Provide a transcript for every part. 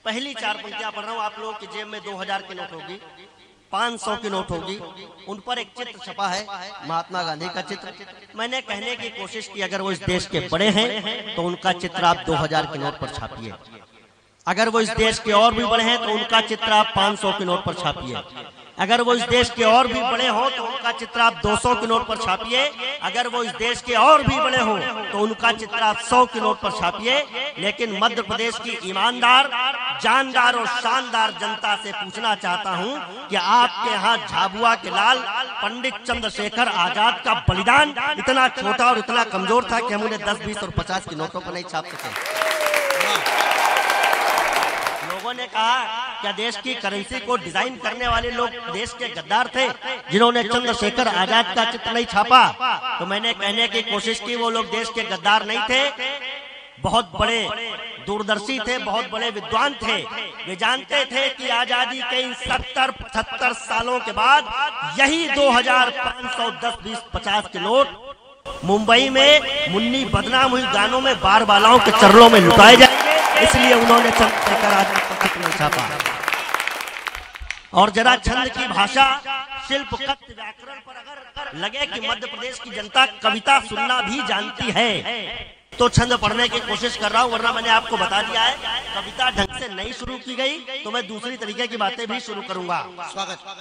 पहली 4 पंक्तियां पढ़ रहा हूँ। आप लोगों की जेब में 2000 की नोट होगी, 500 की नोट होगी, उन पर एक चित्र छपा है, महात्मा गांधी का चित्र। मैंने कहने की कोशिश की अगर वो इस देश के बड़े हैं तो उनका चित्र आप 2000 की नोट पर छापिए, अगर वो इस देश के और भी बड़े हैं तो उनका चित्र आप 500 की नोट पर छापिए, अगर वो इस देश के और भी बड़े हो तो उनका चित्र आप 200 की नोट पर छापिए, अगर वो इस देश के और भी बड़े हो तो उनका चित्र आप 100 की नोट पर छापिए। लेकिन मध्य प्रदेश की ईमानदार, जानदार और शानदार जनता से पूछना चाहता हूं कि आपके यहाँ झाबुआ के लाल पंडित चंद्रशेखर आजाद का बलिदान इतना छोटा और इतना कमजोर था कि हम उन्हें 10, 20 और 50 की नोटों पर नहीं छाप सके। लोगों ने कहा क्या देश की करेंसी को डिजाइन करने वाले लोग देश के गद्दार थे जिन्होंने चंद्रशेखर आजाद का चित्र नहीं छापा? तो मैंने कहने की कोशिश की वो लोग देश के गद्दार नहीं थे, बहुत बड़े दूरदर्शी थे, बहुत बड़े विद्वान थे। वे जानते थे कि आजादी के इन 70-75 सालों के बाद यही 2510, 20, 50 के नोट मुंबई में मुन्नी बदनाम हुई गानों में बार बालाओं के चरणों में लुटाए जाएंगे, इसलिए उन्होंने चंद्रशेखर आजाद का चित्र नहीं छापा। और जरा छंद की भाषा, शिल्प, कथ्य, व्याकरण पर अगर लगे कि मध्य प्रदेश की जनता कविता सुनना भी जानती है तो छंद पढ़ने की कोशिश कर रहा हूँ, वरना मैंने आपको बता दिया है कविता ढंग से नहीं शुरू की गई तो मैं दूसरी तरीके की बातें भी शुरू करूंगा।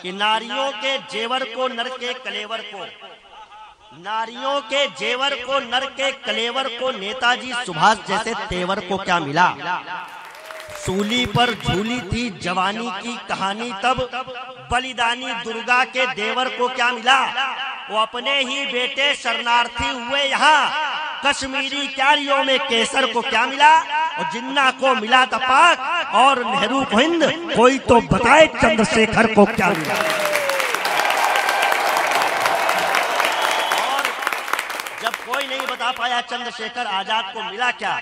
कि नारियों के जेवर को नर के कलेवर को, नारियों के जेवर को नर के कलेवर को नेताजी सुभाष जैसे तेवर को क्या मिला? सूली पर झूली थी जवानी की कहानी तब बलिदानी दुर्गा के देवर को क्या मिला? वो अपने ही बेटे शरणार्थी हुए यहाँ कश्मीरी क्यारियों में केसर को क्या मिला? और जिन्ना को मिला था पाक और नेहरू को हिंद, कोई तो बताए चंद्रशेखर को क्या मिला? और जब कोई नहीं बता पाया चंद्रशेखर आजाद को मिला क्या,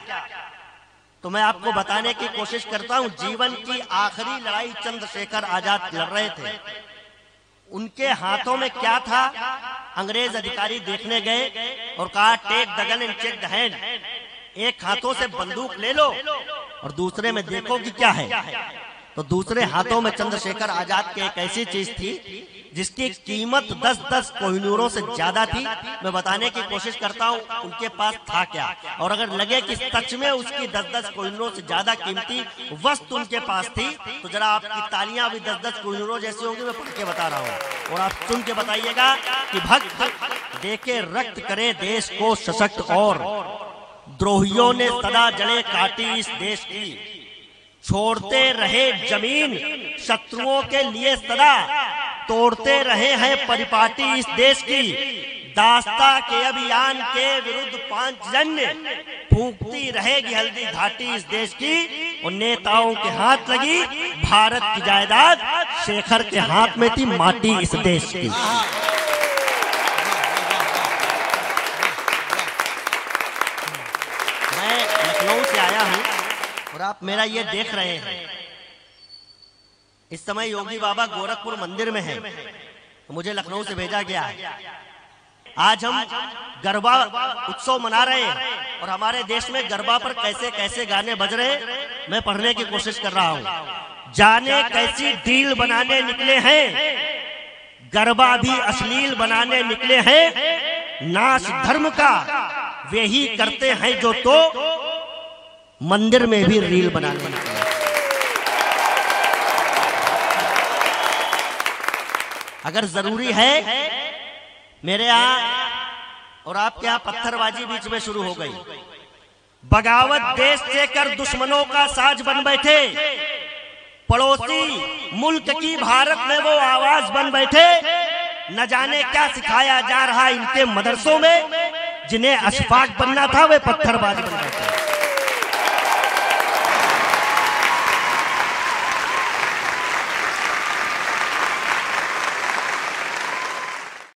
तो मैं आपको बताने की कोशिश करता हूं। जीवन की आखिरी लड़ाई चंद्रशेखर आजाद लड़ रहे थे, उनके हाथों में क्या था? अंग्रेज अधिकारी देखने गए और कहा take the gun and check the hand, एक हाथों से बंदूक ले लो और दूसरे में देखो कि क्या है। तो दूसरे हाथों में चंद्रशेखर आजाद की एक ऐसी चीज थी जिसकी कीमत 10-10 कोहिनूरों से ज्यादा थी। मैं बताने की कोशिश करता हूं उनके पास था क्या, और अगर लगे कि सच में उसकी 10-10 कोहिनूरों से ज्यादा कीमती वस्तु उनके पास थी तो जरा आपकी तालियां भी 10-10 कोहिनूरों जैसी होंगी। मैं पढ़ के बता रहा हूं और आप सुन के बताइएगा कि भक्त देके रक्त करे देश को सशक्त, और द्रोहियों ने सदा जड़ें काटी इस देश की, छोड़ते रहे जमीन शत्रुओं के लिए सदा, तोड़ते रहे हैं परिपाटी इस देश की, दास्ता के अभियान के विरुद्ध 5 जन्य, फूंकती रहेगी हल्दी घाटी इस देश की, और नेताओं के हाथ लगी भारत की जायदाद, शेखर के हाथ में थी माटी इस देश की। मैं लखनऊ से आया हूं और आप मेरा ये देख रहे हैं, इस समय योगी बाबा गोरखपुर मंदिर में हैं, तो मुझे लखनऊ से भेजा गया है। आज हम गरबा उत्सव मना रहे हैं और हमारे देश में गरबा पर कैसे कैसे गाने बज रहे हैं, मैं पढ़ने की कोशिश कर रहा हूं। जाने कैसी डील बनाने निकले हैं, गरबा भी अश्लील बनाने निकले हैं, नाश धर्म का वे ही करते हैं जो तो मंदिर में भी रील बनाने निकले। अगर जरूरी है, मेरे यहाँ और आपके यहाँ पत्थरबाजी बीच में शुरू हो गई, बगावत देश से कर दुश्मनों का साज बन बैठे, पड़ोसी मुल्क की भारत में वो आवाज बन बैठे, न जाने क्या सिखाया जा रहा इनके मदरसों में, जिन्हें अशफाक बनना था वे पत्थरबाज बन